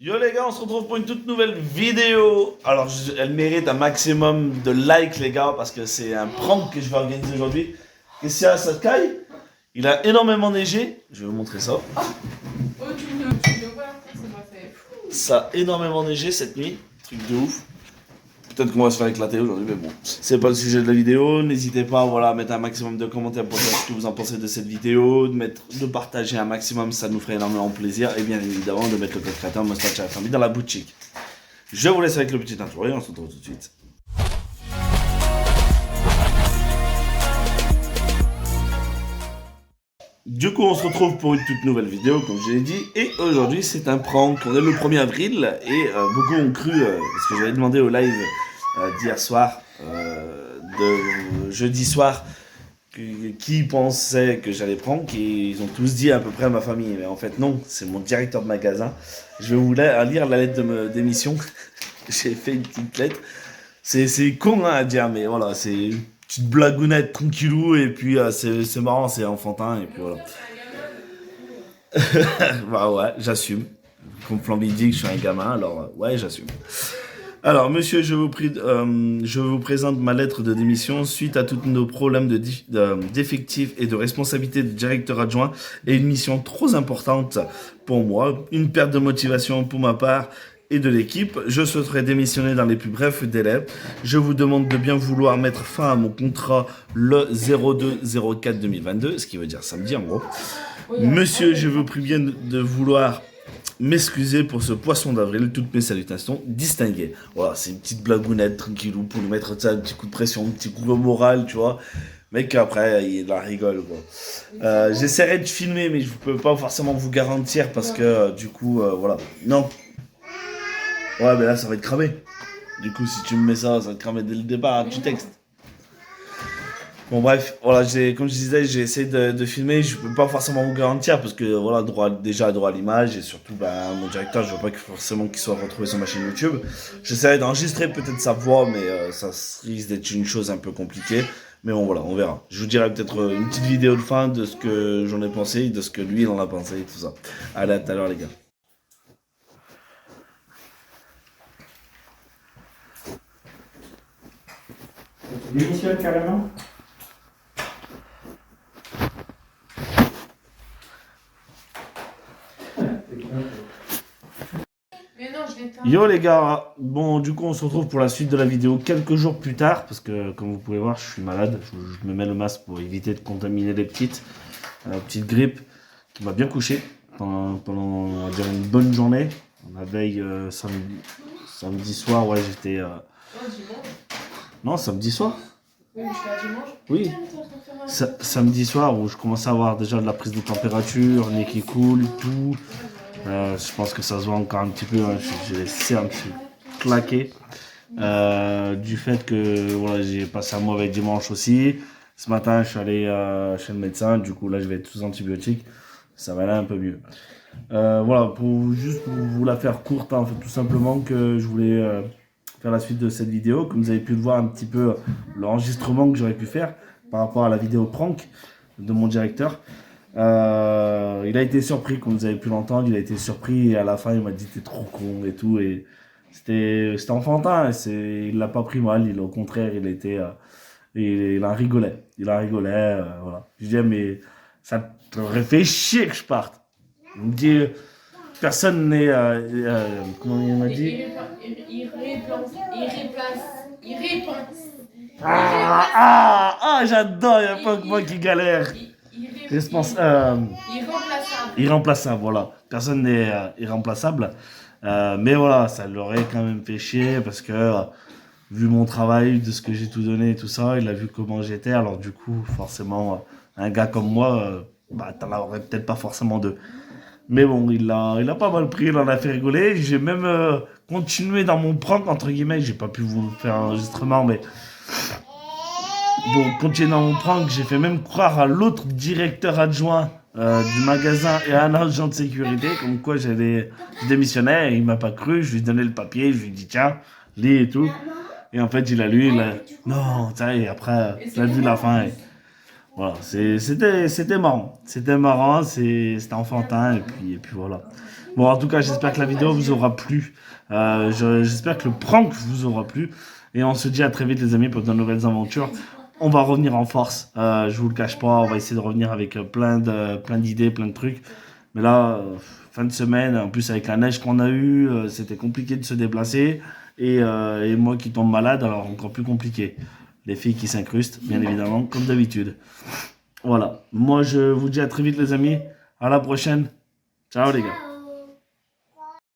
Yo les gars, on se retrouve pour une toute nouvelle vidéo. Alors, elle mérite un maximum de likes les gars, parce que c'est un prank que je vais organiser aujourd'hui. Qu'est-ce qu'il y a, Sakai? Il a énormément neigé. Je vais vous montrer ça. Oh, tu me vois, ça m'a fait fou. Ça a énormément neigé cette nuit. Truc de ouf. Peut-être qu'on va se faire éclater aujourd'hui, mais bon. C'est pas le sujet de la vidéo. N'hésitez pas voilà, à mettre un maximum de commentaires pour dire ce que vous en pensez de cette vidéo. De partager un maximum, ça nous ferait énormément plaisir. Et bien évidemment, de mettre le code créateur Moustache à la famille dans la boutique. Je vous laisse avec le petit intro et on se retrouve tout de suite. Du coup, on se retrouve pour une toute nouvelle vidéo, comme je l'ai dit. Et aujourd'hui, c'est un prank. On est le 1er avril et beaucoup ont cru, parce que j'avais demandé au live d'hier soir, de jeudi soir, qui pensait que j'allais prank. Et ils ont tous dit à peu près à ma famille. Mais en fait, non, c'est mon directeur de magasin. Je vais vous lire la lettre d'émission. J'ai fait une petite lettre. C'est con hein, à dire, mais voilà, c'est une petite blagounette tranquillou, et puis c'est marrant, c'est enfantin, et puis voilà. Bah ouais, j'assume. Comme Flamby dit que je suis un gamin, alors ouais, j'assume. Alors, monsieur, je vous présente ma lettre de démission suite à tous nos problèmes d'effectifs et de responsabilité de directeur adjoint et une mission trop importante pour moi, une perte de motivation pour ma part et de l'équipe. Je souhaiterais démissionner dans les plus brefs délais. Je vous demande de bien vouloir mettre fin à mon contrat le 02-04-2022, ce qui veut dire samedi en gros. Monsieur, je vous prie bien de vouloir m'excuser pour ce poisson d'avril, toutes mes salutations distinguées. Voilà, c'est une petite blagounette tranquillou pour nous mettre ça, un petit coup de pression, un petit coup au moral, tu vois. Mec, après, il la rigole, quoi. J'essaierai de filmer, mais je ne peux pas forcément vous garantir parce que, du coup, voilà. Non. Ouais, mais là, ça va être cramé. Du coup, si tu me mets ça, ça va être cramé dès le départ, tu textes. Bon bref, voilà, comme je disais, j'ai essayé de filmer, je peux pas forcément vous garantir parce que voilà, droit à l'image, et surtout mon directeur, je veux pas forcément qu'il soit retrouvé sur ma chaîne YouTube. J'essaierai d'enregistrer peut-être sa voix, mais ça risque d'être une chose un peu compliquée. Mais bon voilà, on verra. Je vous dirai peut-être une petite vidéo de fin de ce que j'en ai pensé, de ce que lui il en a pensé et tout ça. Allez, à tout à l'heure les gars. Démissionne carrément. Mais non, je l'éteins. Yo les gars, bon du coup on se retrouve pour la suite de la vidéo quelques jours plus tard, parce que comme vous pouvez voir je suis malade, je me mets le masque pour éviter de contaminer les petites. Petite grippe qui m'a bien couché pendant on va dire une bonne journée. La veille samedi soir, ouais j'étais... Non, dimanche. Non, samedi soir. Oui, mais je suis là dimanche. Oui. Putain, mais t'es en train de faire un- Samedi soir où je commençais à avoir déjà de la prise de température, nez qui coule, tout. Je pense que ça se voit encore un petit peu, hein, j'ai les cernes claquées. Du fait que voilà, j'ai passé un mauvais dimanche aussi. Ce matin, je suis allé chez le médecin, du coup là je vais être sous antibiotiques. Ça va aller un peu mieux. Voilà, juste pour vous la faire courte, hein, en fait, tout simplement que je voulais faire la suite de cette vidéo. Comme vous avez pu le voir un petit peu, l'enregistrement que j'aurais pu faire par rapport à la vidéo prank de mon directeur. Il a été surpris, comme vous avez pu l'entendre, il a été surpris et à la fin il m'a dit t'es trop con et tout, et c'était enfantin, il l'a pas pris mal, au contraire il il en rigolait, voilà. Je dis mais ça t'aurait fait chier que je parte. Il me dit personne n'est, comment il m'a dit? Il réponse. J'adore, il n'y a pas que moi qui galère. Irremplaçable. Irremplaçable, voilà. Personne n'est irremplaçable. Mais voilà, ça l'aurait quand même fait chier parce que, vu mon travail, de ce que j'ai tout donné et tout ça, il a vu comment j'étais. Alors, du coup, forcément, un gars comme moi, t'en aurais peut-être pas forcément deux. Mais bon, il a pas mal pris, il en a fait rigoler. J'ai même continué dans mon prank, entre guillemets. J'ai pas pu vous faire un enregistrement, mais pour continuer dans mon prank, j'ai fait même croire à l'autre directeur adjoint du magasin et à un agent de sécurité, comme quoi je démissionnais, et il m'a pas cru. Je lui ai donné le papier, je lui ai dit tiens, lis et tout. Et en fait, il a lu, non, ça et après, il a vu la fin. Voilà, c'était marrant. C'était marrant, c'était enfantin, et puis voilà. Bon, en tout cas, j'espère que la vidéo vous aura plu. J'espère que le prank vous aura plu. Et on se dit à très vite, les amis, pour de nouvelles aventures. On va revenir en force. Je vous le cache pas. On va essayer de revenir avec plein d'idées, plein de trucs. Mais là, fin de semaine, en plus avec la neige qu'on a eue, c'était compliqué de se déplacer. Et moi qui tombe malade, alors encore plus compliqué. Les filles qui s'incrustent, bien évidemment, comme d'habitude. Voilà. Moi, je vous dis à très vite, les amis. À la prochaine. Ciao, les gars.